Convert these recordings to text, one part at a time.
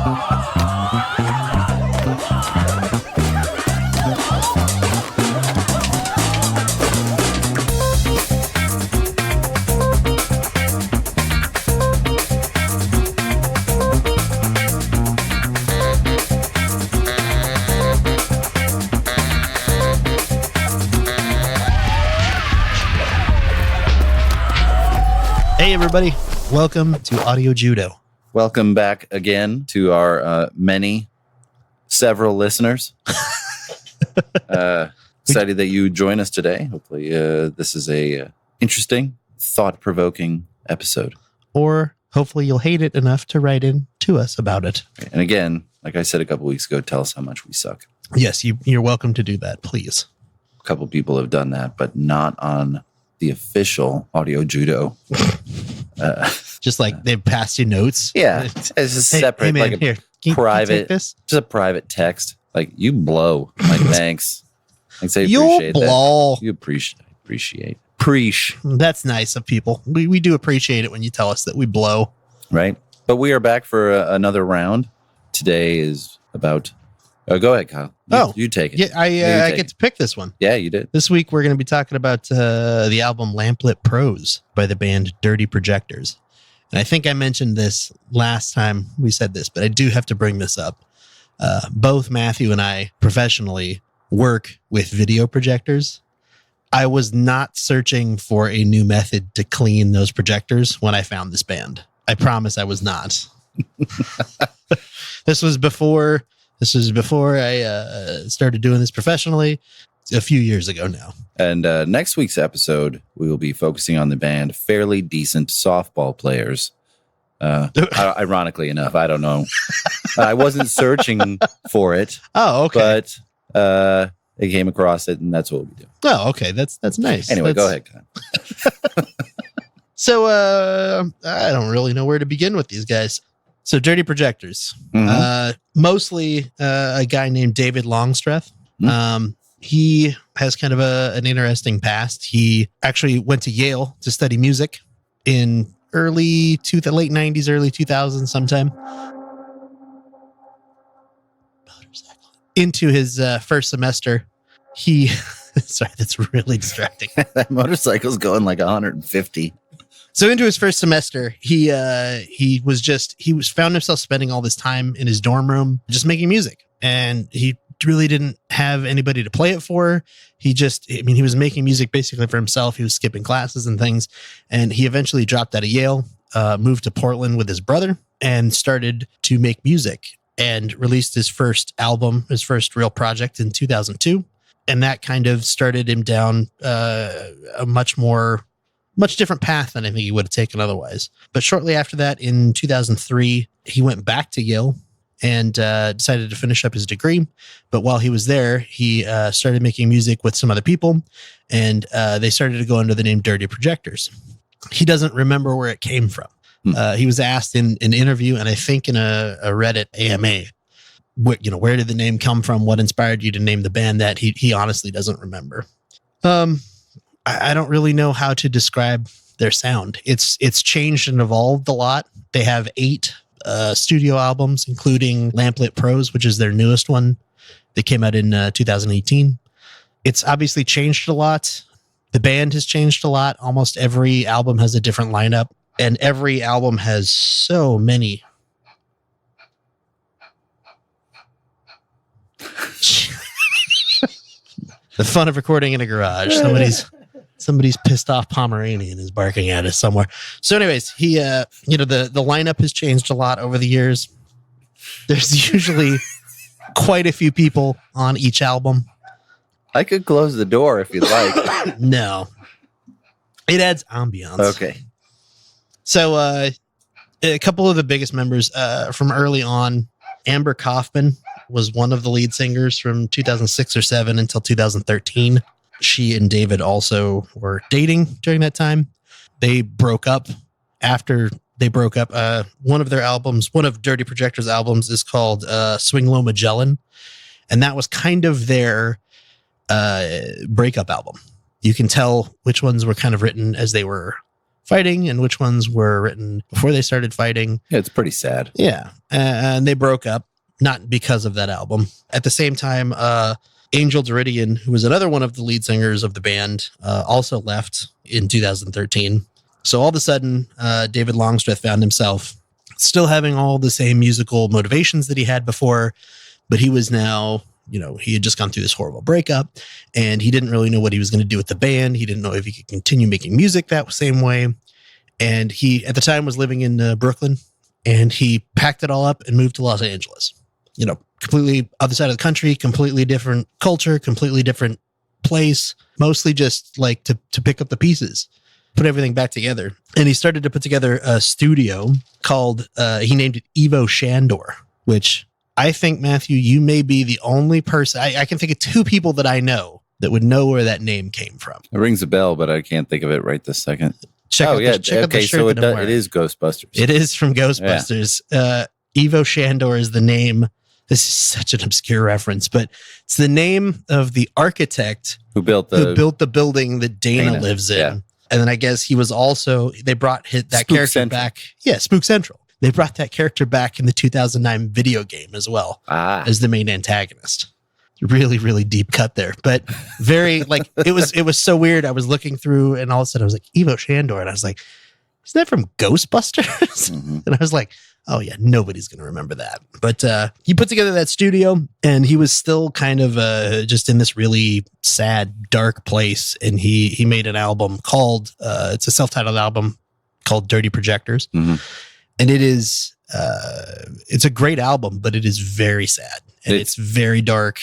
Hey everybody, welcome to Audio Judo. Welcome back again to our several listeners. Excited that you join us today. Hopefully this is a interesting, thought-provoking episode. Or hopefully you'll hate it enough to write in to us about it. And again, like I said a couple weeks ago, tell us how much we suck. Yes, you're welcome to do that, please. A couple people have done that, but not on the official Audio Judo. Just like they've passed you notes. Yeah, it's just separate, hey man, like a here, can private, you take this? just a private text. Like, you blow. Like, thanks. Thanks, I You appreciate blow. that. You appreciate. That's nice of people. We do appreciate it when you tell us that we blow. Right? But we are back for another round. Today is about... Oh, go ahead, Kyle. You take it. Yeah, I get to pick this one. Yeah, you did. This week we're going to be talking about the album Lamplit Prose by the band Dirty Projectors. And I think I mentioned this last time we said this, but I do have to bring this up. Both Matthew and I professionally work with video projectors. I was not searching for a new method to clean those projectors when I found this band. I promise I was not. This was before I started doing this professionally a few years ago now. And next week's episode, we will be focusing on the band Fairly Decent Softball Players. Ironically enough, I don't know. I wasn't searching for it. Oh, okay. But I came across it, and that's what we do. Oh, okay. That's nice. Anyway, go ahead, Kyle. So I don't really know where to begin with these guys. So Dirty Projectors, mostly a guy named David Longstreth. He has kind of an interesting past. He actually went to Yale to study music in late 90s, early 2000s sometime. Into his first semester, he... Sorry, that's really distracting. That motorcycle's going like 150. So into his first semester, he found himself spending all this time in his dorm room just making music, and he really didn't have anybody to play it for. He was making music basically for himself. He was skipping classes and things, and he eventually dropped out of Yale, moved to Portland with his brother, and started to make music and released his first album, his first real project in 2002, and that kind of started him down a much different path than I think he would have taken otherwise. But shortly after that, in 2003, he went back to Yale and decided to finish up his degree. But while he was there, he started making music with some other people, and they started to go under the name Dirty Projectors. He doesn't remember where it came from. He was asked in an interview, and I think in a Reddit AMA, where did the name come from? What inspired you to name the band that? He honestly doesn't remember. I don't really know how to describe their sound. It's changed and evolved a lot. They have 8 studio albums, including Lamplit Prose, which is their newest one. They came out in 2018. It's obviously changed a lot. The band has changed a lot. Almost every album has a different lineup, and every album has so many. The fun of recording in a garage. Somebody's pissed off Pomeranian is barking at us somewhere. So anyways, he, the lineup has changed a lot over the years. There's usually quite a few people on each album. I could close the door if you'd like. No. It adds ambiance. Okay. So a couple of the biggest members from early on, Amber Kaufman was one of the lead singers from 2006 or 7 until 2013. She and David also were dating during that time. They broke up. After they broke up, one of Dirty Projectors' albums is called Swing Low Magellan. And that was kind of their breakup album. You can tell which ones were kind of written as they were fighting and which ones were written before they started fighting. Yeah, it's pretty sad. Yeah. And they broke up, not because of that album. At the same time, Angel Deridian, who was another one of the lead singers of the band, also left in 2013. So all of a sudden, David Longstreth found himself still having all the same musical motivations that he had before, but he was now, he had just gone through this horrible breakup and he didn't really know what he was going to do with the band. He didn't know if he could continue making music that same way. And he, at the time, was living in Brooklyn, and he packed it all up and moved to Los Angeles. Completely other side of the country, completely different culture, completely different place, mostly just like to pick up the pieces, put everything back together. And he started to put together a studio called, he named it Evo Shandor, which I think, Matthew, you may be the only person, I can think of two people that I know that would know where that name came from. It rings a bell, but I can't think of it right this second. Check out the shirt so that I'm wearing. It is Ghostbusters. It is from Ghostbusters. Yeah. Evo Shandor is the name. This is such an obscure reference, but it's the name of the architect who built the building that Dana lives in. Yeah. And then I guess he was also, they brought that Spook character Central. back. Yeah, Spook Central. They brought that character back in the 2009 video game as well as the main antagonist. Really, really deep cut there, but very it was so weird. I was looking through and all of a sudden I was like, Evo Shandor. And I was like, isn't that from Ghostbusters? Mm-hmm. And I was like, oh yeah, nobody's going to remember that. But he put together that studio and he was still kind of just in this really sad, dark place. And he made an album called, it's a self-titled album called Dirty Projectors. Mm-hmm. And it is, it's a great album, but it is very sad. And it's very dark.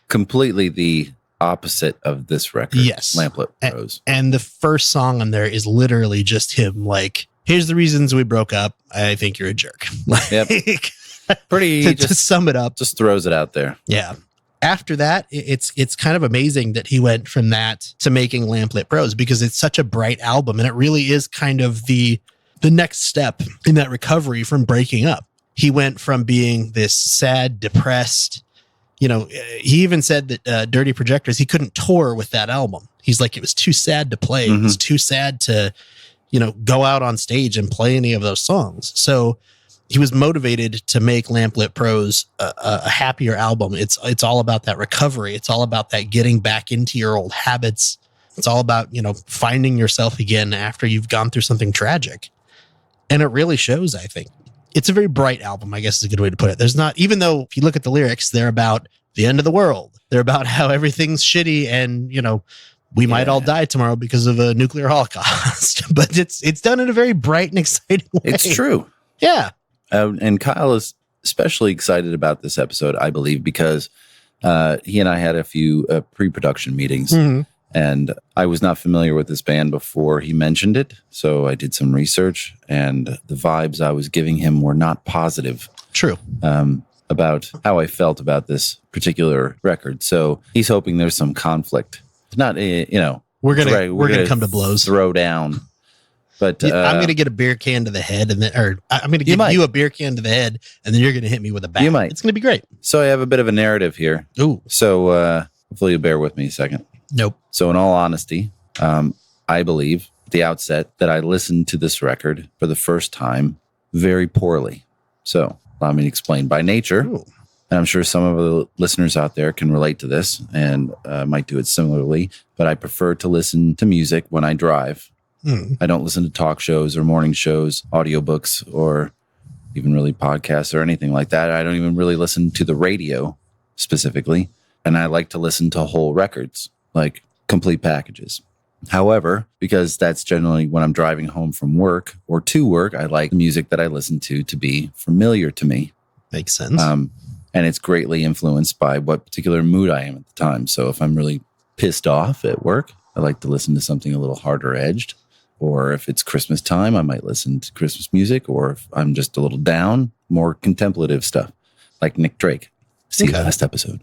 Completely the opposite of this record. Yes. Lamplit Rose. And the first song on there is literally just him like, here's the reasons we broke up. I think you're a jerk. Yep. Pretty to sum it up. Just throws it out there. Yeah. After that, it's kind of amazing that he went from that to making Lamplit Rose because it's such a bright album. And it really is kind of the next step in that recovery from breaking up. He went from being this sad, depressed, he even said that Dirty Projectors, he couldn't tour with that album. He's like, it was too sad to play. Mm-hmm. It was too sad to, go out on stage and play any of those songs. So he was motivated to make Lamplit Rose a happier album. It's all about that recovery. It's all about that getting back into your old habits. It's all about, finding yourself again after you've gone through something tragic. And it really shows, I think. It's a very bright album, I guess is a good way to put it. There's not, even though if you look at the lyrics, they're about the end of the world. They're about how everything's shitty and, we might all die tomorrow because of a nuclear holocaust. But it's done in a very bright and exciting way. It's true. Yeah. And Kyle is especially excited about this episode, I believe, because he and I had a few pre-production meetings. Mm-hmm. And I was not familiar with this band before he mentioned it. So I did some research and the vibes I was giving him were not positive. True. About how I felt about this particular record. So he's hoping there's some conflict. It's not, we're gonna come to blows. Throw down. But I'm gonna get a beer can to the head I'm gonna give you a beer can to the head and then you're gonna hit me with a bat. You might. It's gonna be great. So I have a bit of a narrative here. Ooh. So hopefully you'll bear with me a second. Nope. So in all honesty, I believe at the outset that I listened to this record for the first time very poorly. So allow me to explain. By nature, and I'm sure some of the listeners out there can relate to this and might do it similarly, but I prefer to listen to music when I drive. I don't listen to talk shows or morning shows, audiobooks, or even really podcasts or anything like that. I don't even really listen to the radio specifically. And I like to listen to whole records, like complete packages. However, because that's generally when I'm driving home from work or to work, I like the music that I listen to be familiar to me. Makes sense. And it's greatly influenced by what particular mood I am at the time. So if I'm really pissed off at work, I like to listen to something a little harder edged. Or if it's Christmas time, I might listen to Christmas music. Or if I'm just a little down, more contemplative stuff, like Nick Drake. See last episode.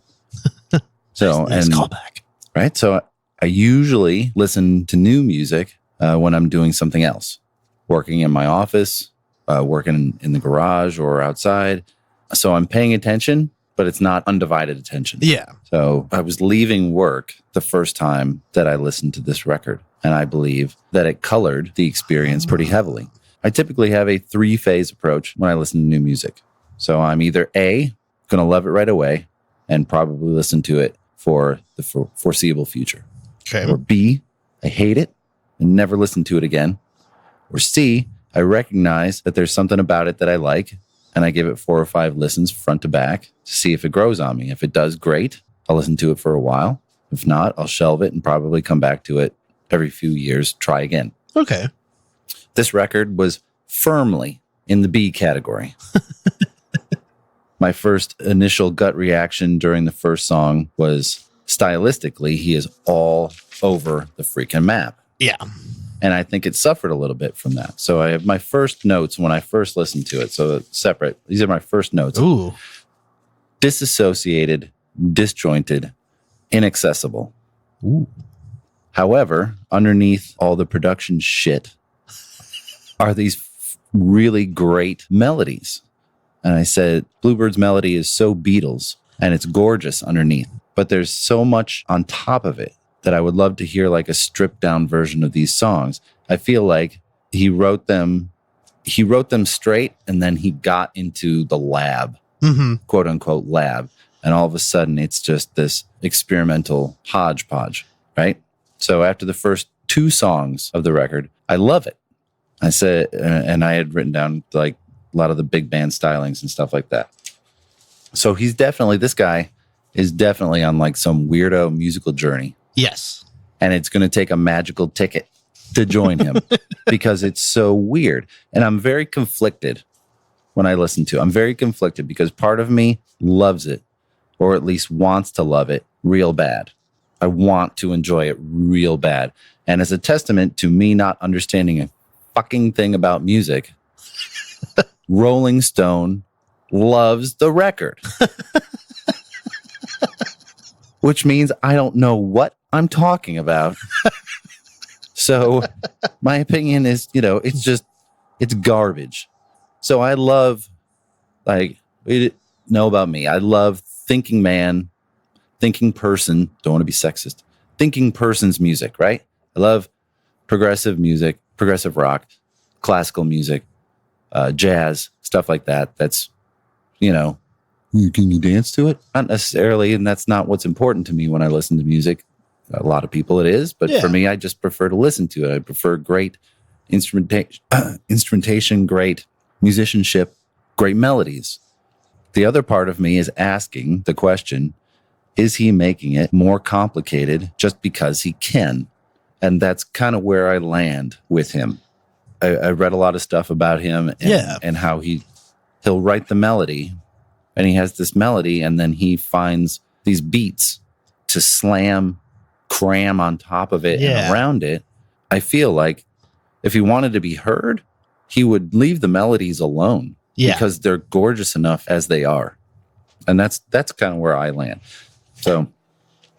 So nice callback. Right. So I usually listen to new music when I'm doing something else, working in my office, working in the garage or outside. So I'm paying attention, but it's not undivided attention. Yeah. So I was leaving work the first time that I listened to this record. And I believe that it colored the experience pretty heavily. I typically have a 3-phase approach when I listen to new music. So I'm either A, going to love it right away and probably listen to it for the foreseeable future. Okay. Or B, I hate it and never listen to it again. Or C, I recognize that there's something about it that I like and I give it 4 or 5 listens front to back to see if it grows on me. If it does, great. I'll listen to it for a while. If not, I'll shelve it and probably come back to it every few years, try again. Okay. This record was firmly in the B category. My first initial gut reaction during the first song was stylistically, he is all over the freaking map. Yeah. And I think it suffered a little bit from that. So I have my first notes when I first listened to it. So separate. These are my first notes. Ooh. Disassociated, disjointed, inaccessible. Ooh. However, underneath all the production shit are these really great melodies. And I said, Bluebird's melody is so Beatles and it's gorgeous underneath, but there's so much on top of it that I would love to hear like a stripped down version of these songs. I feel like he wrote them straight and then he got into the lab, quote unquote lab. And all of a sudden it's just this experimental hodgepodge, right? So after the first 2 songs of the record, I love it. I said, and I had written down like a lot of the big band stylings and stuff like that. So this guy is definitely on like some weirdo musical journey. Yes. And it's going to take a magical ticket to join him because it's so weird. And I'm very conflicted when I listen to it. I'm very conflicted because part of me loves it, or at least wants to love it real bad. I want to enjoy it real bad. And as a testament to me not understanding a fucking thing about music, Rolling Stone loves the record. Which means I don't know what I'm talking about. So my opinion is, it's garbage. So I love, know about me. I love thinking man, thinking person, don't want to be sexist, thinking person's music, right? I love progressive music, progressive rock, classical music, jazz, stuff like that. That's, can you dance to it? Not necessarily, and that's not what's important to me when I listen to music. A lot of people it is, but for me, I just prefer to listen to it. I prefer great instrumentation, great musicianship, great melodies. The other part of me is asking the question, is he making it more complicated just because he can? And that's kind of where I land with him. I read a lot of stuff about him and how he'll write the melody and he has this melody and then he finds these beats to cram on top of it and around it. I feel like if he wanted to be heard, he would leave the melodies alone because they're gorgeous enough as they are. And that's kind of where I land. So,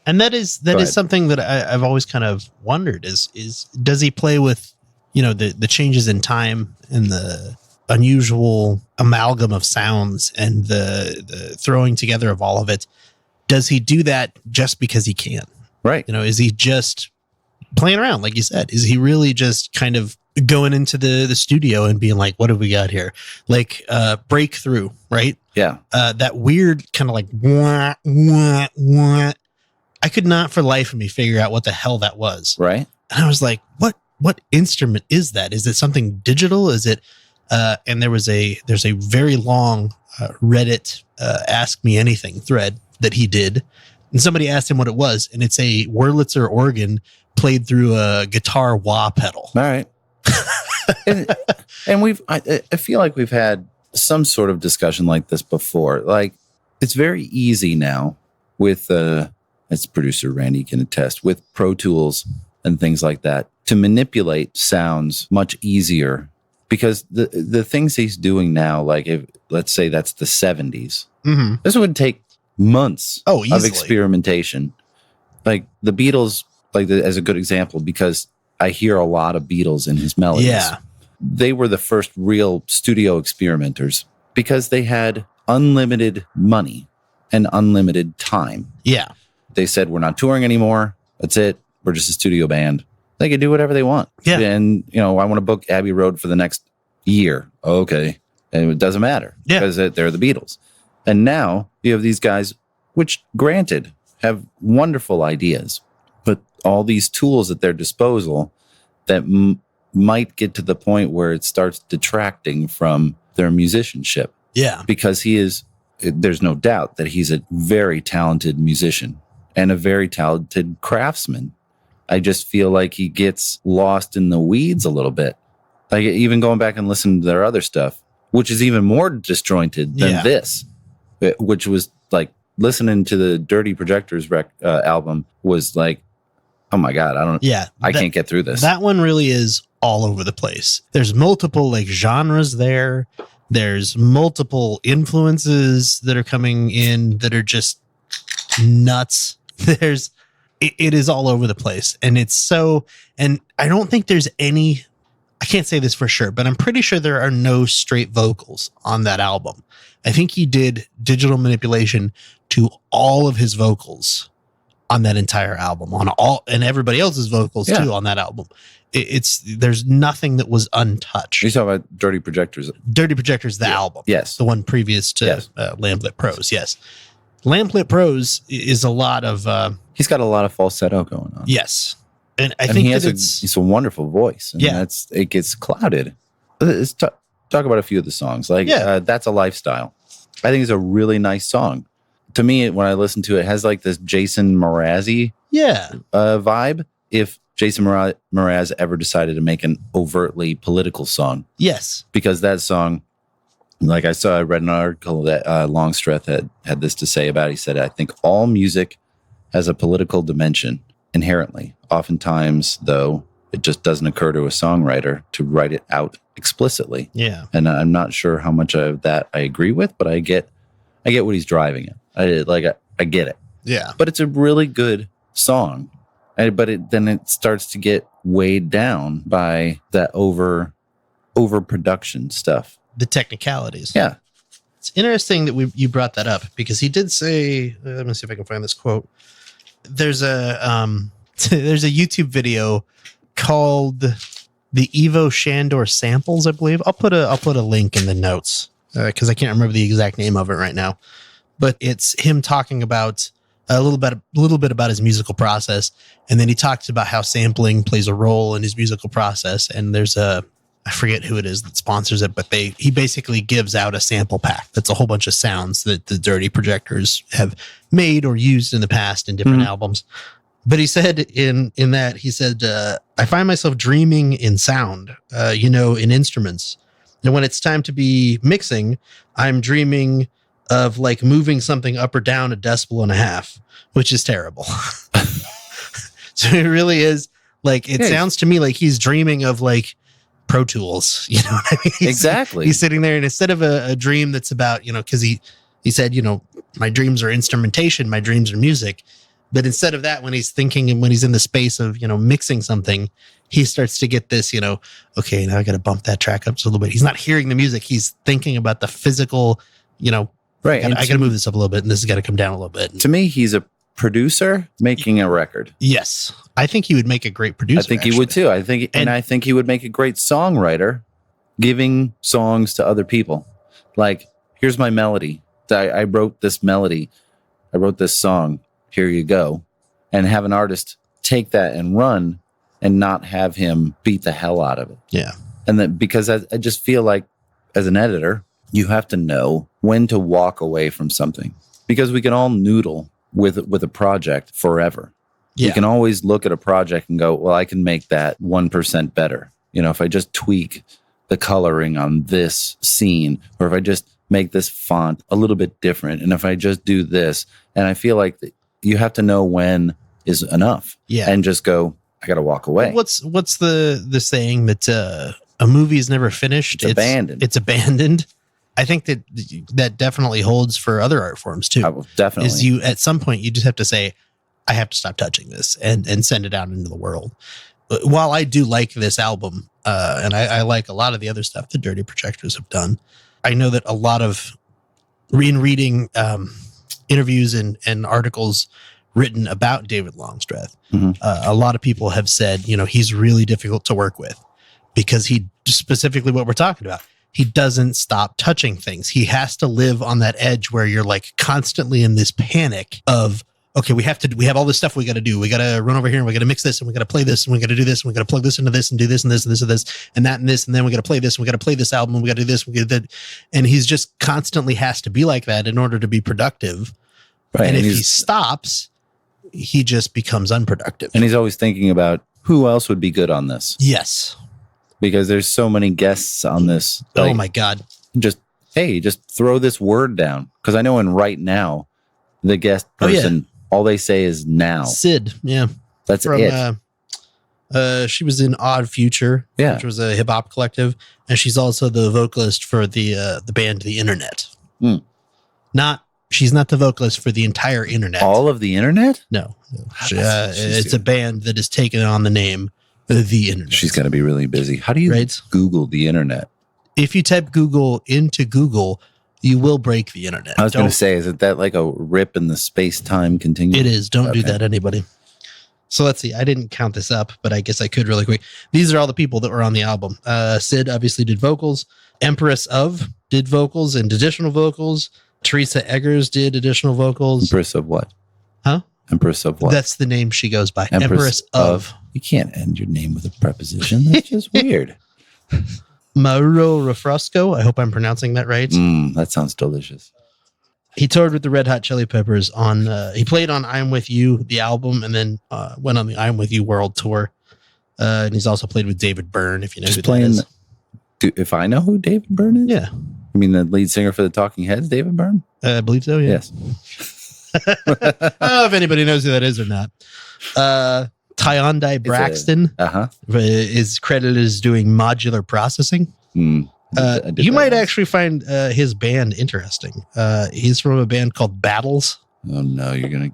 and that is something that I've always kind of wondered is does he play with, the changes in time and the unusual amalgam of sounds and the throwing together of all of it? Does he do that just because he can? Right. Is he just playing around, like you said? Is he really just kind of going into the studio and being like, what have we got here? Like Breakthrough, right? Yeah. That weird kind of like, wah, wah, wah. I could not for life of me figure out what the hell that was. Right. And I was like, what instrument is that? Is it something digital? Is it, and there's a very long Reddit Ask Me Anything thread that he did. And somebody asked him what it was. And it's a Wurlitzer organ played through a guitar wah pedal. All right. and I feel like we've had some sort of discussion like this before. Like, it's very easy now with, as producer Randy can attest, with Pro Tools and things like that, to manipulate sounds much easier because the things he's doing now, like if let's say that's the 70s, this would take months of experimentation. Like the Beatles, as a good example, because I hear a lot of Beatles in his melodies. Yeah. They were the first real studio experimenters because they had unlimited money and unlimited time. Yeah. They said, we're not touring anymore. That's it. We're just a studio band. They can do whatever they want. Yeah. And, I want to book Abbey Road for the next year. Okay. And it doesn't matter because they're the Beatles. And now you have these guys, which granted have wonderful ideas, but all these tools at their disposal that might get to the point where it starts detracting from their musicianship. Yeah. Because there's no doubt that he's a very talented musician and a very talented craftsman. I just feel like he gets lost in the weeds a little bit. Like even going back and listening to their other stuff, which is even more disjointed than this, which was like listening to the Dirty Projectors album was like, oh my God, I can't get through this. That one really is all over the place. There's multiple like genres there. There's multiple influences that are coming in that are just nuts. It is all over the place. And and I don't think there's I can't say this for sure, but I'm pretty sure there are no straight vocals on that album. I think he did digital manipulation to all of his vocals on that entire album, and everybody else's vocals too on that album. There's nothing that was untouched. You're talking about Dirty Projectors. Dirty Projectors, the album. Yes. The one previous to Lamplit Prose. Yes. Lamplit Prose is a lot of... he's got a lot of falsetto going on. Yes. And I think he's a wonderful voice. And it gets clouded. Let's talk about a few of the songs. Like That's a Lifestyle. I think it's a really nice song. To me, when I listen to it, it has like this Jason Mrazzi vibe. If Jason Mraz ever decided to make an overtly political song. Yes. Because that song, like I read an article that Longstreth had this to say about it. He said, I think all music has a political dimension inherently. Oftentimes, though, it just doesn't occur to a songwriter to write it out explicitly. Yeah. And I'm not sure how much of that I agree with, but I get what he's driving at. I get it. Yeah. But it's a really good song. Then it starts to get weighed down by that overproduction stuff. The technicalities. Yeah. It's interesting that you brought that up because he did say, let me see if I can find this quote. There's a YouTube video called the Evo Shandor Samples, I believe. I'll put a link in the notes because I can't remember the exact name of it right now. But it's him talking about a little bit about his musical process, and then he talks about how sampling plays a role in his musical process. And there's I forget who it is that sponsors it, but he basically gives out a sample pack that's a whole bunch of sounds that the Dirty Projectors have made or used in the past in different albums. But he said in that, he said, I find myself dreaming in sound, in instruments. And when it's time to be mixing, I'm dreaming of like moving something up or down 1.5 decibels, which is terrible. So it really is like, it sounds to me like he's dreaming of like Pro Tools, you know what I mean? Exactly. He's sitting there, and instead of a dream that's about, because he said, my dreams are instrumentation, my dreams are music. But instead of that, when he's thinking and when he's in the space of, mixing something, he starts to get this, okay, now I got to bump that track up just a little bit. He's not hearing the music. He's thinking about the physical, right. I got to move this up a little bit, and this has got to come down a little bit. To me, he's a producer making a record. Yes. I think he would make a great producer. I think he would too. I think he would make a great songwriter, giving songs to other people. Like, here's my melody. I wrote this melody. I wrote this song. Here you go. And have an artist take that and run and not have him beat the hell out of it. Yeah. And then, because I just feel like as an editor, you have to know when to walk away from something, because we can all noodle with a project forever. Yeah. You can always look at a project and go, well, I can make that 1% better. If I just tweak the coloring on this scene, or if I just make this font a little bit different, and if I just do this, and I feel like you have to know when is enough. Yeah. And just go, I got to walk away. What's the saying that a movie is never finished? It's abandoned. It's abandoned. I think that definitely holds for other art forms too. Definitely. Is at some point you just have to say, I have to stop touching this and send it out into the world. While I do like this album, and I like a lot of the other stuff the Dirty Projectors have done, I know that a lot of reading interviews and articles written about David Longstreth, a lot of people have said, he's really difficult to work with because he, specifically what we're talking about, he doesn't stop touching things. He has to live on that edge where you're like constantly in this panic of, okay, we have all this stuff we got to do. We got to run over here and we got to mix this and we got to play this and we got to do this and we got to plug this into this and do this and this and this and this and that and this. And then we got to play this and we got to play this album and we got to do this. We got to do that. And he's just constantly has to be like that in order to be productive. Right. And if he stops, he just becomes unproductive. And he's always thinking about who else would be good on this. Yes. Because there's so many guests on this. Oh my God. Just throw this word down. Because I know in right now, the guest person, all they say is now. Sid. Yeah. That's it. She was in Odd Future, which was a hip hop collective. And she's also the vocalist for the band, The Internet. She's not the vocalist for the entire Internet. All of the Internet? No. It's a band that has taken on the name The Internet. She's got to be really busy. How do you Google the Internet? If you type Google into Google, you will break the Internet. I was going to say, is that like a rip in the space-time continuum? It is. Don't do that, anybody. So let's see. I didn't count this up, but I guess I could really quick. These are all the people that were on the album. Sid obviously did vocals. Empress of did vocals and additional vocals. Teresa Eggers did additional vocals. Empress of what? Huh? Empress of what? That's the name she goes by. Empress of. You can't end your name with a preposition. That's just weird. Mauro Refresco. I hope I'm pronouncing that right. That sounds delicious. He toured with the Red Hot Chili Peppers on, he played on I'm With You, the album, and then went on the I'm With You World Tour. And he's also played with David Byrne, if you know who that is. If I know who David Byrne is? Yeah. You mean the lead singer for the Talking Heads, David Byrne? I believe so, yeah. Yes. I don't know if anybody knows who that is or not. Tyondai Braxton is credited as doing modular processing. You might actually find his band interesting. He's from a band called Battles. Oh no, you're gonna.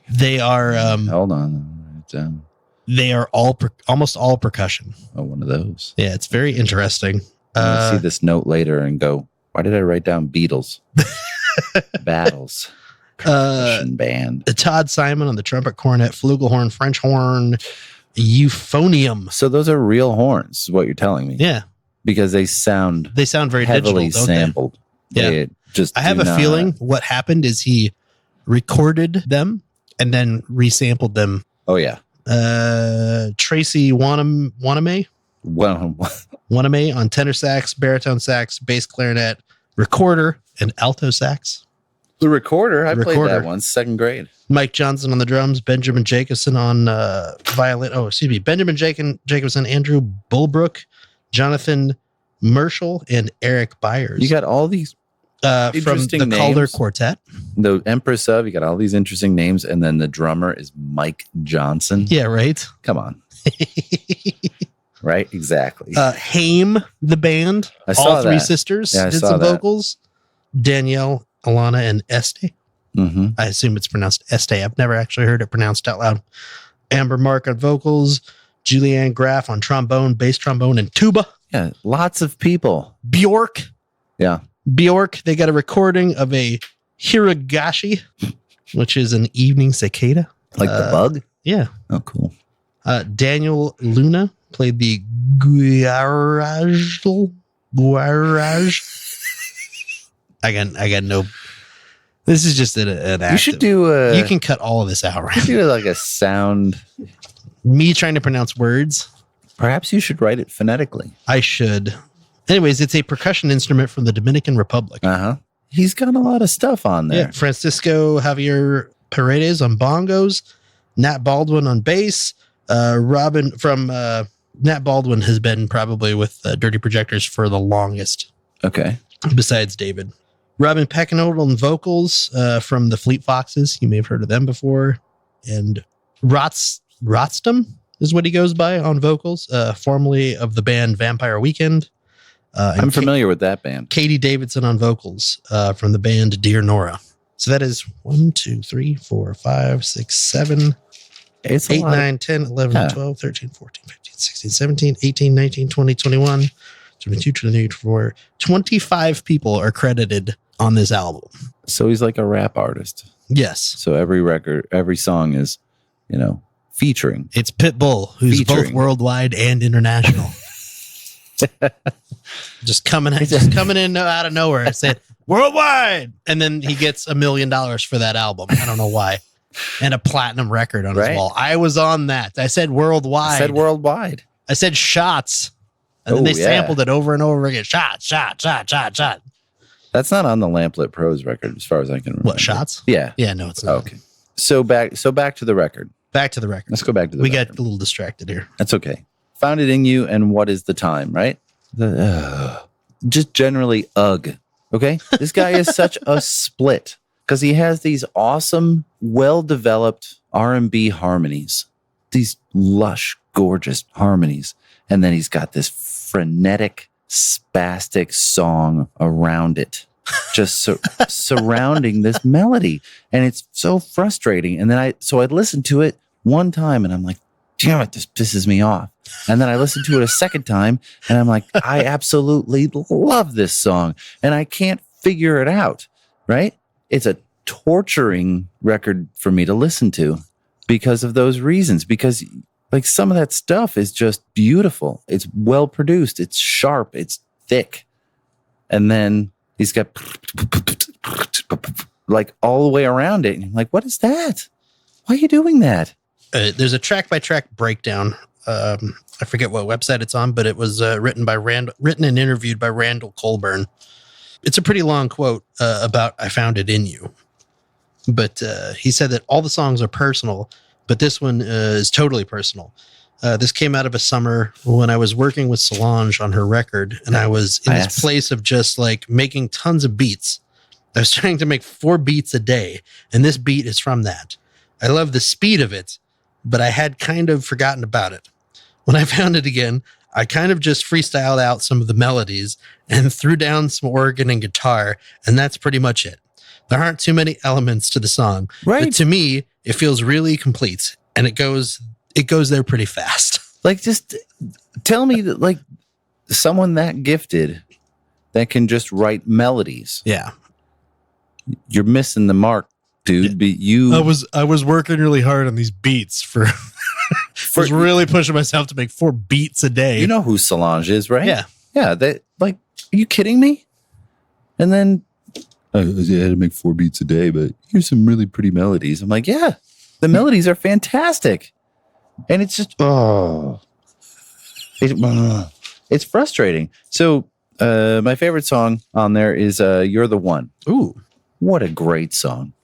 They are. Hold on. They are almost all percussion. Oh, one of those. Yeah, it's very interesting. I'll see this note later and go, why did I write down Beatles? Battles. Percussion band. Todd Simon on the trumpet, cornet, flugelhorn, French horn, euphonium. So those are real horns, is what you're telling me. Yeah. Because they sound very heavily digital, sampled. Yeah. I have a feeling what happened is he recorded them and then resampled them. Oh yeah. Tracy Waname on tenor sax, baritone sax, bass clarinet, recorder, and alto sax. The recorder, I played that once, second grade. Mike Johnson on the drums, Benjamin Jacobson on violin. Oh, excuse me, Benjamin Jacobson, Andrew Bulbrook, Jonathan Merschel, and Eric Byers. You got all these from the Calder Quartet. The Empress of, you got all these interesting names, and then the drummer is Mike Johnson. Yeah, right. Come on. Right, exactly. Haim, the band, all three sisters did some vocals. Danielle, Alana, and Este. I assume it's pronounced Este. I've never actually heard it pronounced out loud. Amber Mark on vocals. Julianne Graff on trombone, bass trombone, and tuba. Yeah, lots of people. Bjork. Yeah. Bjork, they got a recording of a hiragashi, which is an evening cicada. Like the bug? Yeah. Oh, cool. Daniel Luna played the guarage. I got no. This is just an active. You should do. You can cut all of this out, right? Do like a sound. Me trying to pronounce words. Perhaps you should write it phonetically. I should. Anyways, it's a percussion instrument from the Dominican Republic. He's got a lot of stuff on there. Yeah, Francisco Javier Paredes on bongos, Nat Baldwin on bass. Robin from Nat Baldwin has been probably with Dirty Projectors for the longest. Okay. Besides David. Robin Pecknold on vocals from the Fleet Foxes. You may have heard of them before. And Rotstam is what he goes by on vocals, formerly of the band Vampire Weekend. I'm familiar with that band. Katie Davidson on vocals from the band Dear Nora. So that is 1, 2, 3, 4, 5, 6, 7, 8, 9, 10, 11, 12, 13, 14, 15, 16, 17, 18, 19, 20, 21, 22, 23, 24. 25 people are credited on this album. So he's like a rap artist. Yes. So every song is, featuring. It's Pitbull, who's both worldwide and international. just coming in out of nowhere. I said worldwide, and then he gets $1 million for that album. I don't know why, and a platinum record on his wall. I was on that. I said worldwide. I said shots, and then they sampled it over and over again. Shot. That's not on the Lamplit Pros record, as far as I can remember. What, shots? Yeah. Yeah, no, it's not. Okay. So back to the record. Back to the record. Let's go back to the record. We got a little distracted here. That's okay. Found It in You and What Is the Time, right? Just generally, ugh. Okay? This guy is such a split because he has these awesome, well-developed R&B harmonies. These lush, gorgeous harmonies. And then he's got this frenetic, spastic song around it. Just surrounding this melody. And it's so frustrating. And then I'd listen to it one time and I'm like, damn it, this pisses me off. And then I listened to it a second time and I'm like, I absolutely love this song. And I can't figure it out, right? It's a torturing record for me to listen to because of those reasons. Because like some of that stuff is just beautiful. It's well produced. It's sharp. It's thick. And then he's got like all the way around it. And I'm like, what is that? Why are you doing that? There's a track by track breakdown. I forget what website it's on, but it was written and interviewed by Randall Colburn. It's a pretty long quote about I Found It in You. But he said that all the songs are personal, but this one is totally personal. This came out of a summer when I was working with Solange on her record, and I was in this place of just like making tons of beats. I was trying to make 4 beats a day, and this beat is from that. I love the speed of it, but I had kind of forgotten about it. When I found it again, I kind of just freestyled out some of the melodies and threw down some organ and guitar, and that's pretty much it. There aren't too many elements to the song, but to me, it feels really complete, and it goes there pretty fast. Like, just tell me that, like, someone that gifted that can just write melodies. Yeah. You're missing the mark, dude. But I was working really hard on these beats for I was really pushing myself to make 4 beats a day. You know who Solange is, right? Yeah. Yeah. That, like, are you kidding me? And then I had to make 4 beats a day, but here's some really pretty melodies. I'm like, yeah, the melodies are fantastic. And it's just, it's frustrating. So my favorite song on there is You're the One. Ooh. What a great song.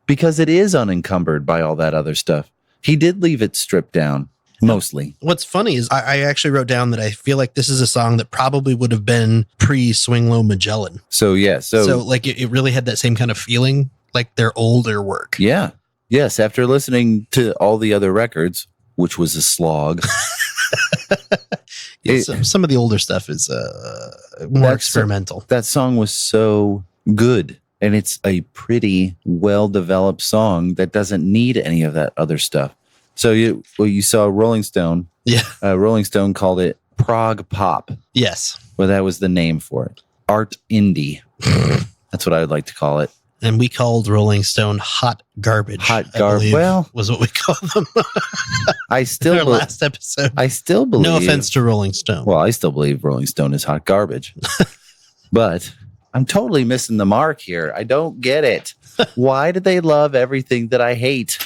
Because it is unencumbered by all that other stuff. He did leave it stripped down, mostly. What's funny is I actually wrote down that I feel like this is a song that probably would have been pre-Swing Low Magellan. So, yeah. So like it really had that same kind of feeling, like their older work. Yeah. Yes. After listening to all the other records, which was a slog. Some of the older stuff is more experimental. That song was so good. And it's a pretty well-developed song that doesn't need any of that other stuff. So you saw Rolling Stone. Yeah. Rolling Stone called it prog pop. Yes. Well, that was the name for it. Art indie. That's what I would like to call it. And we called Rolling Stone hot garbage. Hot garbage. Well, was what we called them. Our last episode. I still believe. No offense to Rolling Stone. Well, I still believe Rolling Stone is hot garbage. But I'm totally missing the mark here. I don't get it. Why do they love everything that I hate?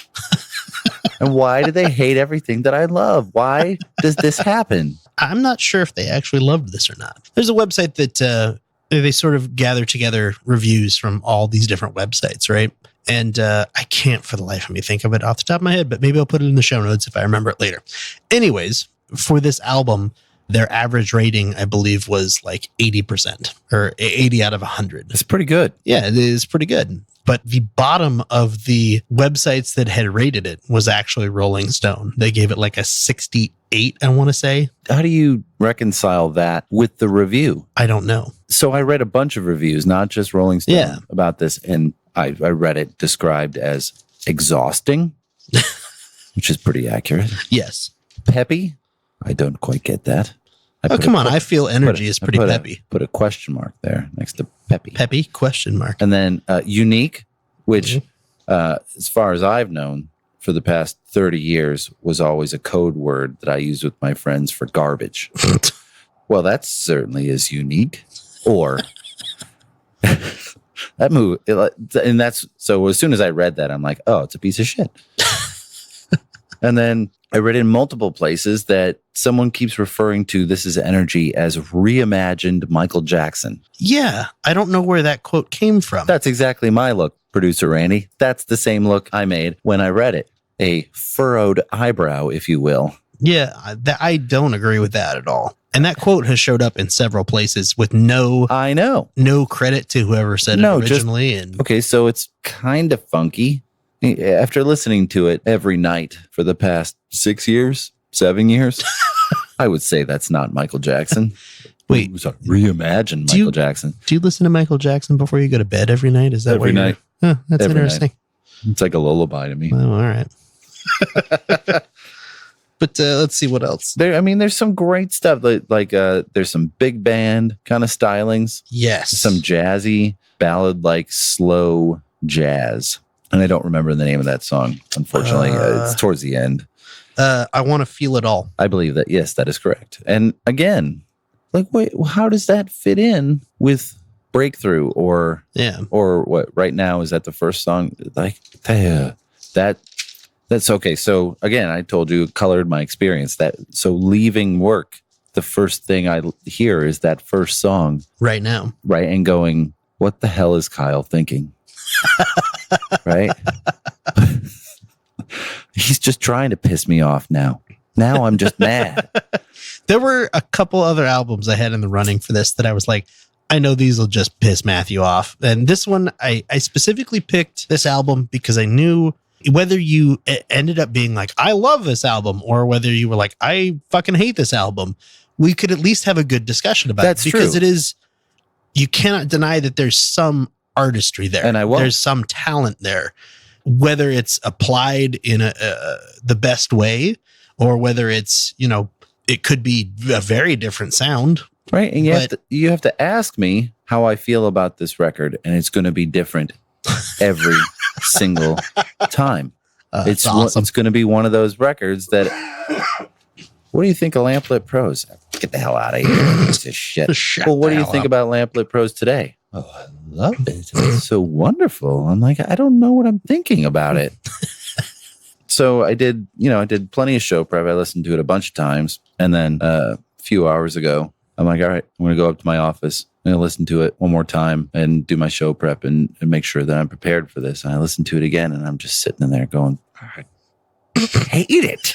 And why do they hate everything that I love? Why does this happen? I'm not sure if they actually loved this or not. There's a website that they sort of gather together reviews from all these different websites, right? And I can't for the life of me think of it off the top of my head, but maybe I'll put it in the show notes if I remember it later. Anyways, for this album, their average rating, I believe, was like 80% or 80 out of 100. It's pretty good. Yeah, it is pretty good. But the bottom of the websites that had rated it was actually Rolling Stone. They gave it like a 68, I want to say. How do you reconcile that with the review? I don't know. So I read a bunch of reviews, not just Rolling Stone, about this. And I read it described as exhausting, which is pretty accurate. Yes. Peppy. I don't quite get that. Come on. I feel energy is pretty peppy. Put a question mark there next to peppy. Peppy, question mark. And then unique, which as far as I've known, for the past 30 years, was always a code word that I used with my friends for garbage. Well, that certainly is unique. Or that move, and that's so. As soon as I read that, I'm like, oh, it's a piece of shit. And then I read in multiple places that someone keeps referring to This Is Energy as reimagined Michael Jackson. Yeah, I don't know where that quote came from. That's exactly my look, producer Randy. That's the same look I made when I read it. A furrowed eyebrow, if you will. Yeah, I don't agree with that at all. And that quote has showed up in several places with no credit to whoever said it originally. Okay, so it's kind of funky. After listening to it every night for the past 7 years, I would say that's not Michael Jackson. Wait, reimagined Michael Jackson. Do you listen to Michael Jackson before you go to bed every night? Is that every night? Huh, that's every interesting. Night. It's like a lullaby to me. Oh, all right. But let's see what else. There's some great stuff. Like there's some big band kind of stylings. Yes. Some jazzy ballad, like slow jazz. And I don't remember the name of that song, unfortunately. It's towards the end. I Want to Feel It All. I believe that. Yes, that is correct. And again, like, wait, how does that fit in with Breakthrough or what? Right Now, is that the first song? Like that's okay. So again, I told you, it colored my experience. So leaving work, the first thing I hear is that first song. Right Now. Right. And going, what the hell is Kyle thinking? Right? He's just trying to piss me off now. Now I'm just mad. There were a couple other albums I had in the running for this that I was like, I know these will just piss Matthew off. And this one, I specifically picked this album because I knew whether you ended up being like, I love this album, or whether you were like, I fucking hate this album, we could at least have a good discussion about it. Because it is, you cannot deny that there's some artistry there. And there's some talent there, whether it's applied in the best way, or whether it's, it could be a very different sound. Right. And you have to ask me how I feel about this record, and it's going to be different every single time. It's awesome. It's going to be one of those records that, what do you think of Lamplit Pros? Get the hell out of here. Piece of shit. Well, what do you think about Lamplit Pros today? Oh, I love it. It's so wonderful. I'm like, I don't know what I'm thinking about it. So I did plenty of show prep. I listened to it a bunch of times. And then a few hours ago, I'm like, all right, I'm going to go up to my office. I'm going to listen to it one more time and do my show prep and make sure that I'm prepared for this. And I listened to it again, and I'm just sitting in there going, I hate it.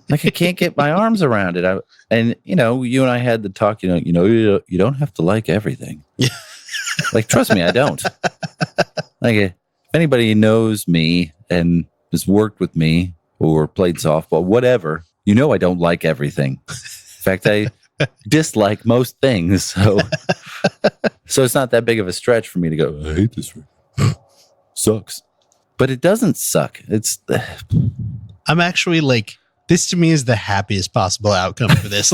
Like I can't get my arms around it. You and I had the talk, you don't have to like everything. Like, trust me, I don't. Like, if anybody knows me and has worked with me or played softball, whatever, I don't like everything. In fact, I dislike most things. So it's not that big of a stretch for me to go, I hate this. Sucks. But it doesn't suck. I'm actually like, this to me is the happiest possible outcome for this.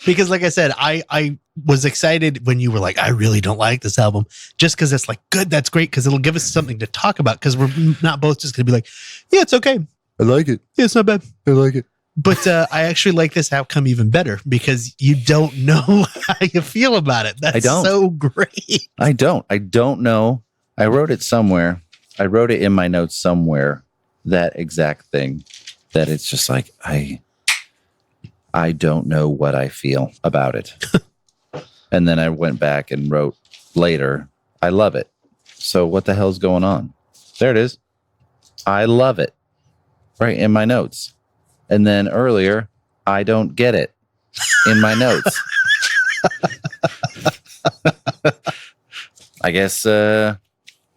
Because like I said, I was excited when you were like, I really don't like this album, just because it's like, good, that's great, because it'll give us something to talk about, because we're not both just going to be like, yeah, it's okay. I like it. Yeah, it's not bad. I like it. But I actually like this outcome even better, because you don't know how you feel about it. That's so great. I don't know. I wrote it somewhere. I wrote it in my notes somewhere, that exact thing, that it's just like, I don't know what I feel about it. And then I went back and wrote later, I love it. So what the hell's going on? There it is. I love it. Right in my notes. And then earlier, I don't get it in my notes. I guess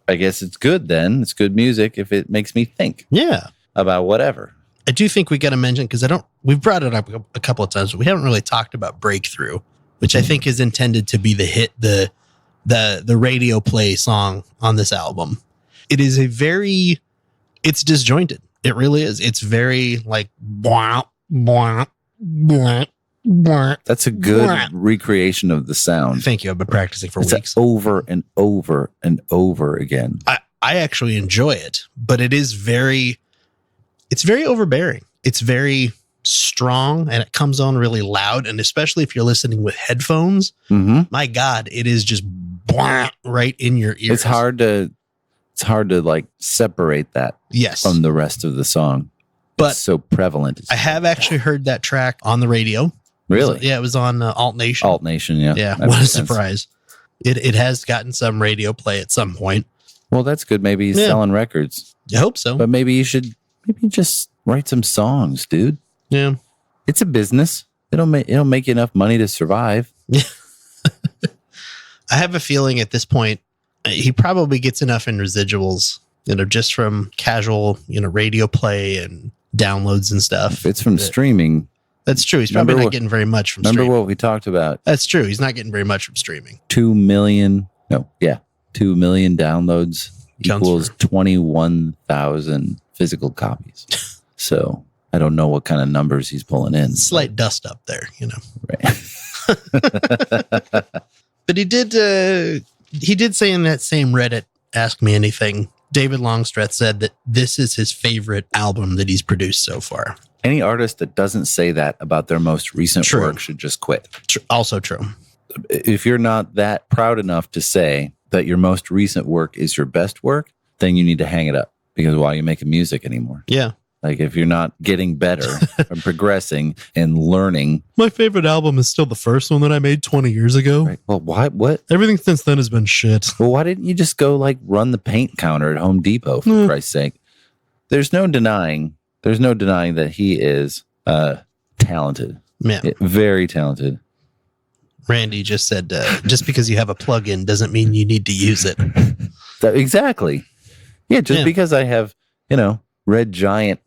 it's good then. It's good music if it makes me think. Yeah. About whatever. I do think we got to mention, because we've brought it up a couple of times, but we haven't really talked about Breakthrough, which I think is intended to be the hit, the radio play song on this album. It is it's disjointed. It really is. It's very like, blah, blah, blah, That's a good recreation of the sound. Thank you. I've been practicing for weeks. Over and over and over again. I actually enjoy it, but it's very overbearing. It's very strong and it comes on really loud. And especially if you're listening with headphones, my God, it is just right in your ears. It's hard to like separate that from the rest of the song. But it's so prevalent. I have actually heard that track on the radio. Really? It was on Alt Nation. Alt Nation, yeah. Yeah, what a surprise. It has gotten some radio play at some point. Well, that's good. Maybe he's selling records. I hope so. But maybe you should just write some songs, dude. Yeah. It's a business. It'll make you enough money to survive. Yeah. I have a feeling at this point, he probably gets enough in residuals, just from casual, radio play and downloads and stuff. If it's from streaming. That's true. He's probably not getting very much from streaming. Remember what we talked about? That's true. He's not getting very much from streaming. 2 million downloads equals 21,000 physical copies. So I don't know what kind of numbers he's pulling in. Slight dust up there, Right. But he did say in that same Reddit Ask Me Anything, David Longstreth said that this is his favorite album that he's produced so far. Any artist that doesn't say that about their most recent work should just quit. Also true. If you're not that proud enough to say that your most recent work is your best work, then you need to hang it up, because why are you making music anymore? Yeah. Like if you're not getting better and progressing and learning. My favorite album is still the first one that I made 20 years ago. Right. Well, what? Everything since then has been shit. Well, why didn't you just go like run the paint counter at Home Depot, for Christ's sake? There's no denying that he is talented. Yeah. Very talented. Randy just said, just because you have a plug-in doesn't mean you need to use it. Exactly. Yeah, just because I have, Red Giant,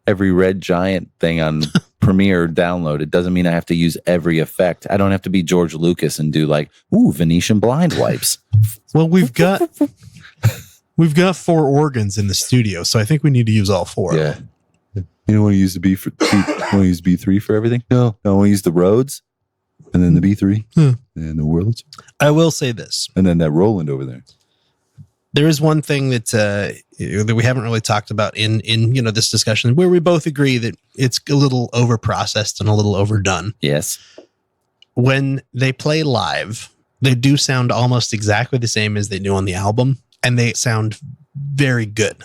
every Red Giant thing on Premiere downloaded doesn't mean I have to use every effect. I don't have to be George Lucas and do like, Venetian blind wipes. Well, we've got 4 organs in the studio, so I think we need to use all 4. Yeah. You don't want to use the B3 for everything? No. I want to use the Rhodes and then the B3 and the Worlds. I will say this. And then that Roland over there. There is one thing that we haven't really talked about in this discussion, where we both agree that it's a little over-processed and a little overdone. Yes. When they play live, they do sound almost exactly the same as they do on the album, and they sound very good.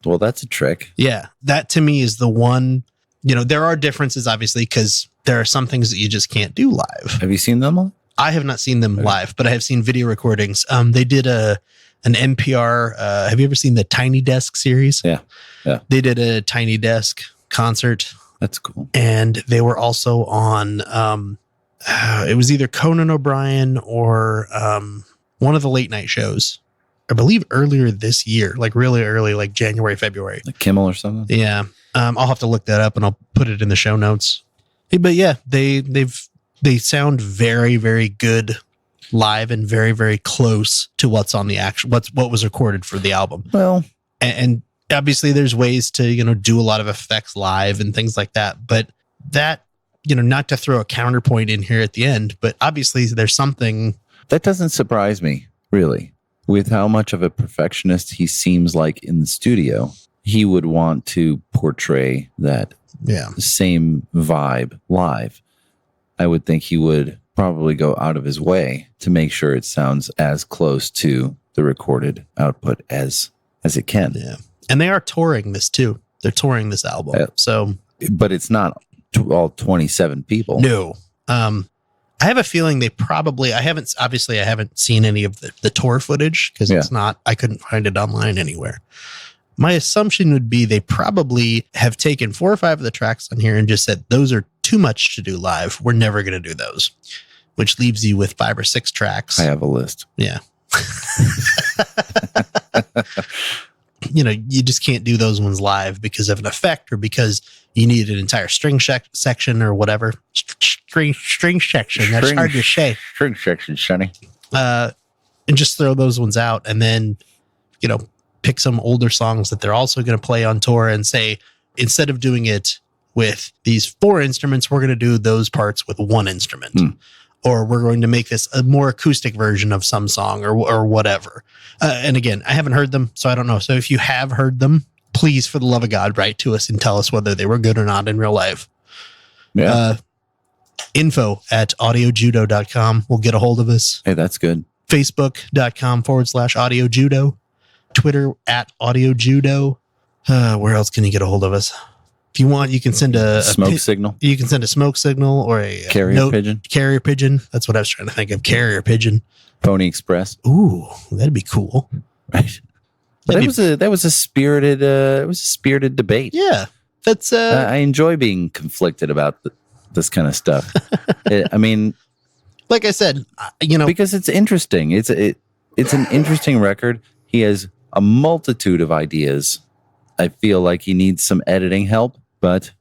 Well, that's a trick. Yeah. That to me is the one, there are differences, obviously, because there are some things that you just can't do live. Have you seen them all? I have not seen them live, but I have seen video recordings. They did an NPR. Have you ever seen the Tiny Desk series? Yeah. They did a Tiny Desk concert. That's cool. And they were also on, it was either Conan O'Brien or one of the late night shows, I believe earlier this year, like really early, like January, February. Like Kimmel or something? Yeah. I'll have to look that up and I'll put it in the show notes. But yeah, they sound very, very good live and very, very close to what's on the what was recorded for the album. Well, and obviously there's ways to, do a lot of effects live and things like that. But that, not to throw a counterpoint in here at the end, but obviously there's something that doesn't surprise me, really, with how much of a perfectionist he seems like in the studio. He would want to portray that same vibe live. I would think he would probably go out of his way to make sure it sounds as close to the recorded output as it can. Yeah. And they are touring this too. They're touring this album. So, but it's not all 27 people. No. I have a feeling they probably, I haven't seen any of the tour footage because it's not, I couldn't find it online anywhere. My assumption would be they probably have taken 4 or 5 of the tracks on here and just said, those are too much to do live. We're never going to do those, which leaves you with 5 or 6 tracks. I have a list. Yeah. You just can't do those ones live because of an effect or because you need an entire string section or whatever. String section. That's hard to say. String section, Sonny. And just throw those ones out and then, pick some older songs that they're also going to play on tour and say, instead of doing it with these 4 instruments. We're going to do those parts with 1 instrument. Or we're going to make this a more acoustic version of some song or whatever. And again, I haven't heard them, so I don't know. So if you have heard them, please, for the love of God, write to us and tell us whether they were good or not in real life. Yeah. Info@audiojudo.com will get a hold of us. Hey, that's good. Facebook.com/audiojudo. Twitter @audiojudo. Where else can you get a hold of us? If you want, you can send a smoke signal. You can send a smoke signal or a carrier pigeon. Carrier pigeon. That's what I was trying to think of. Carrier pigeon. Pony Express. Ooh, that'd be cool. Right. That was a spirited debate. Yeah, that's. I enjoy being conflicted about this kind of stuff. I mean, like I said, because it's interesting. It's an interesting record. He has a multitude of ideas. I feel like he needs some editing help, but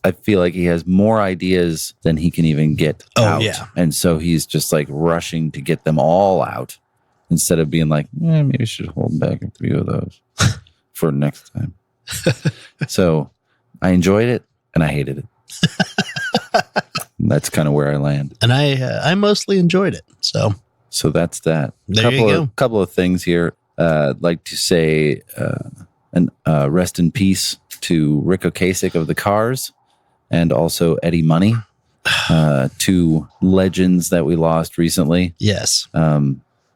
I feel like he has more ideas than he can even get out. Yeah. And so he's just like rushing to get them all out instead of being like, maybe I should hold back a few of those for next time. So I enjoyed it and I hated it. That's kind of where I land. And I mostly enjoyed it. So that's that. There you go. Couple of things here. I'd like to say rest in peace to Rick Ocasek of the Cars and also Eddie Money, 2 legends that we lost recently. Yes.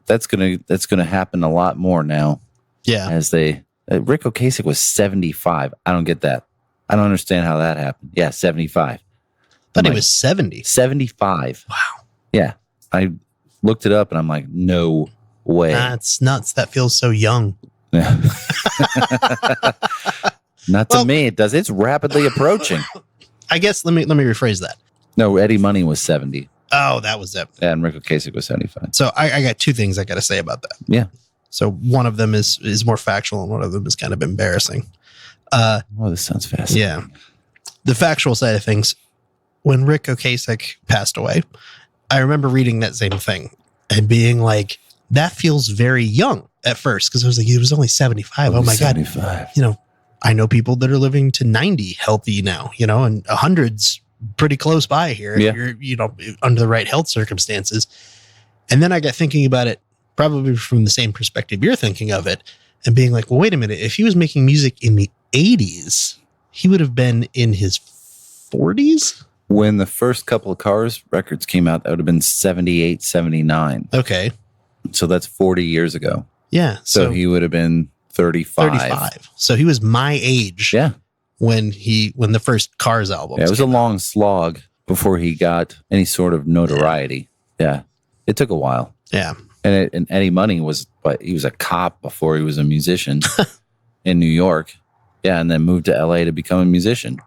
That's gonna happen a lot more now. Yeah. As Rick Ocasek was 75. I don't get that. I don't understand how that happened. Yeah, 75. But he was 70. 75. Wow. Yeah. I looked it up and I'm like, no way. That's nuts. That feels so young. Not to me, it does. It's rapidly approaching. I guess let me rephrase that. No, Eddie Money was 70. Oh, that was it. And Rick Ocasek was 75. So I got 2 things I got to say about that. Yeah. So one of them is more factual and one of them is kind of embarrassing. This sounds fascinating. Yeah. The factual side of things, when Rick Ocasek passed away, I remember reading that same thing and being like, that feels very young at first, because I was like, he was only 75. Oh my 75. God. I know people that are living to 90 healthy now, and 100's pretty close by here. Yeah. If you're, under the right health circumstances. And then I got thinking about it probably from the same perspective you're thinking of it and being like, well, wait a minute. If he was making music in the 80s, he would have been in his 40s. When the first couple of Cars records came out, that would have been 78, 79. Okay. So that's 40 years ago. Yeah. So he would have been 35. So he was my age. Yeah. When the first Cars album. Yeah, it was a long slog before he got any sort of notoriety. Yeah. It took a while. Yeah. And Eddie Money he was a cop before he was a musician in New York. Yeah. And then moved to LA to become a musician.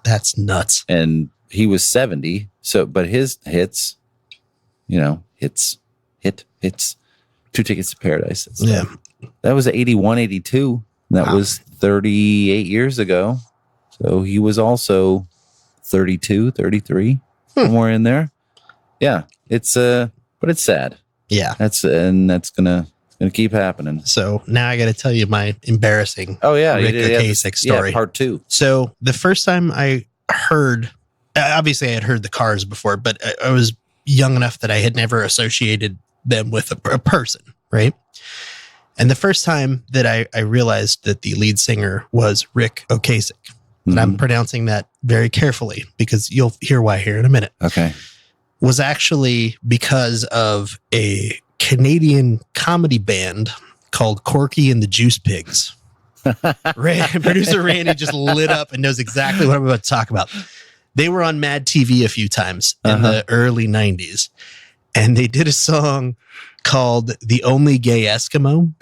That's nuts. And he was 70. So, but his hits, hits, 2 Tickets to Paradise. Yeah. That was 81, 82. That was 38 years ago. So he was also 32, 33, somewhere in there. Yeah. But it's sad. Yeah. That's gonna keep happening. So now I got to tell you my embarrassing Rick Ocasek story. Yeah, part 2. So the first time I heard, obviously I had heard the Cars before, but I was young enough that I had never associated them with a person, right? And the first time that I realized that the lead singer was Rick Ocasek, and I'm pronouncing that very carefully because you'll hear why here in a minute. Okay. Was actually because of a Canadian comedy band called Corky and the Juice Pigs. Producer Randy just lit up and knows exactly what I'm about to talk about. They were on Mad TV a few times in the early 90s, and they did a song called The Only Gay Eskimo.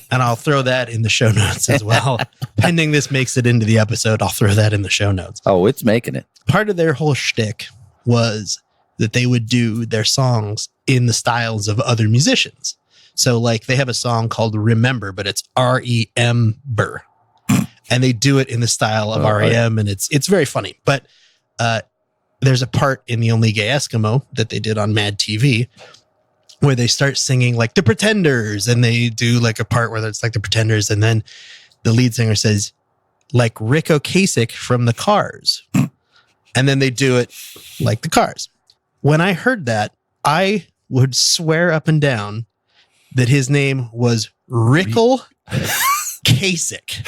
And I'll throw that in the show notes as well. Pending this makes it into the episode, I'll throw that in the show notes. Oh, it's making it. Part of their whole shtick was that they would do their songs in the styles of other musicians. So like they have a song called Remember, but it's R-E-M-ber. And they do it in the style of R.E.M. and it's very funny. But there's a part in The Only Gay Eskimo that they did on Mad TV where they start singing like The Pretenders, and they do like a part where it's like The Pretenders, and then the lead singer says, like Rick Ocasek from the Cars. And then they do it like the Cars. When I heard that, I would swear up and down that his name was Rickle Kasich.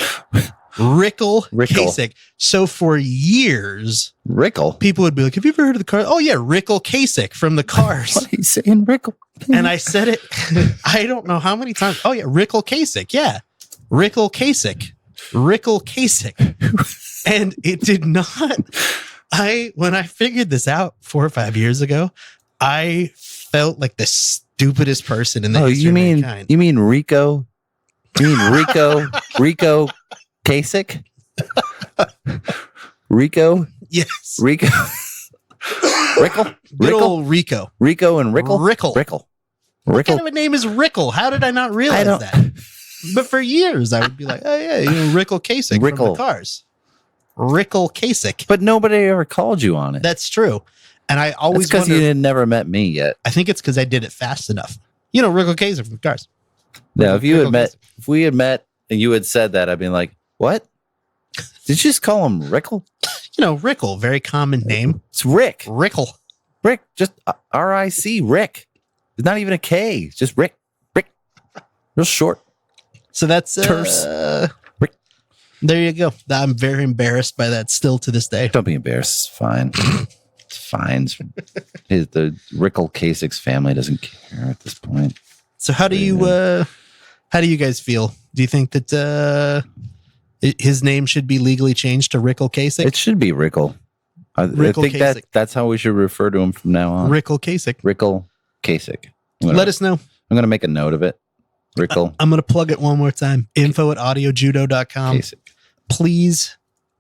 Rickle Kasich. So for years, Rickle. people would be like, have you ever heard of the Cars? Oh yeah, Rickle Kasich from the Cars. What are you saying, Rickle? And I said it, I don't know how many times. Oh yeah, Rickle Kasich. Yeah. Rickle Kasich. Rickle Kasich. And it did not. When I figured this out 4 or 5 years ago, I felt like the stupidest person in the history of mankind. You mean Rico? You mean Rico Kasich? Rico? Yes. Rico? Rickle? Good old Rico. Rico and Rickle? Rickle. What kind of a name is Rickle? How did I not realize that? But for years, I would be like, oh yeah, Rickle Kasich from the Cars. Rickle Kasich. But nobody ever called you on it. That's true. And I always because you had never met me yet. I think it's because I did it fast enough. Rickle Kasich from the Cars. Now, if we had met and you had said that, I'd be like, what? Did you just call him Rickle? Rickle, very common name. It's Rick. Rickle. Rick, just R-I-C, Rick. It's not even a K. It's just Rick. Rick. Real short. So that's terse. Rick. There you go. I'm very embarrassed by that still to this day. Don't be embarrassed. It's fine. It's fine. The Rickle Kasich's family doesn't care at this point. So how do you guys feel? Do you think that his name should be legally changed to Rickle Kasich? It should be Rickle. I think that's how we should refer to him from now on. Rickle Kasich. Rickle Kasich. Let us know. I'm going to make a note of it. Rickle. I'm going to plug it one more time. info@audiojudo.com. Kasich. Please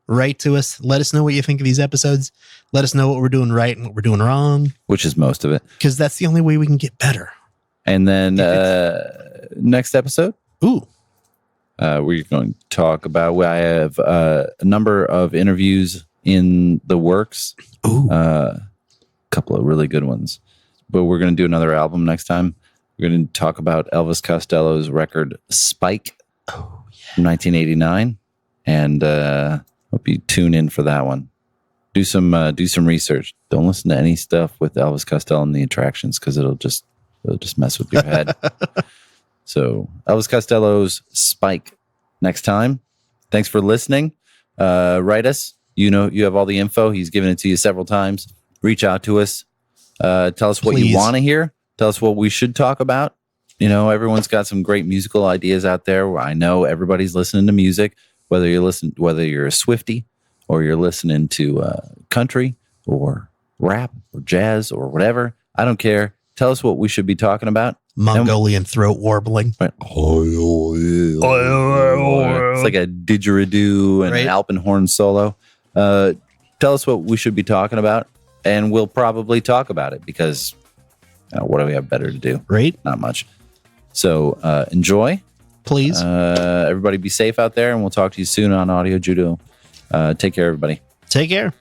write to us. Let us know what you think of these episodes. Let us know what we're doing right and what we're doing wrong. Which is most of it. Because that's the only way we can get better. And then next episode. Ooh. We're going to talk about, I have a number of interviews in the works. Ooh. A couple of really good ones. But we're going to do another album next time. We're going to talk about Elvis Costello's record Spike from 1989. And hope you tune in for that one. Do some research. Don't listen to any stuff with Elvis Costello and the Attractions because it'll just mess with your head. So Elvis Costello's Spike next time. Thanks for listening. Write us. You have all the info. He's given it to you several times. Reach out to us. Tell us what you want to hear. Tell us what we should talk about. Everyone's got some great musical ideas out there. I know everybody's listening to music, whether you're a Swiftie or you're listening to country or rap or jazz or whatever. I don't care. Tell us what we should be talking about. Mongolian throat warbling. Right. It's like a didgeridoo and an alpenhorn solo. Tell us what we should be talking about, and we'll probably talk about it because what do we have better to do? Right? Not much. So enjoy. Please. Everybody be safe out there, and we'll talk to you soon on Audio Judo. Take care, everybody. Take care.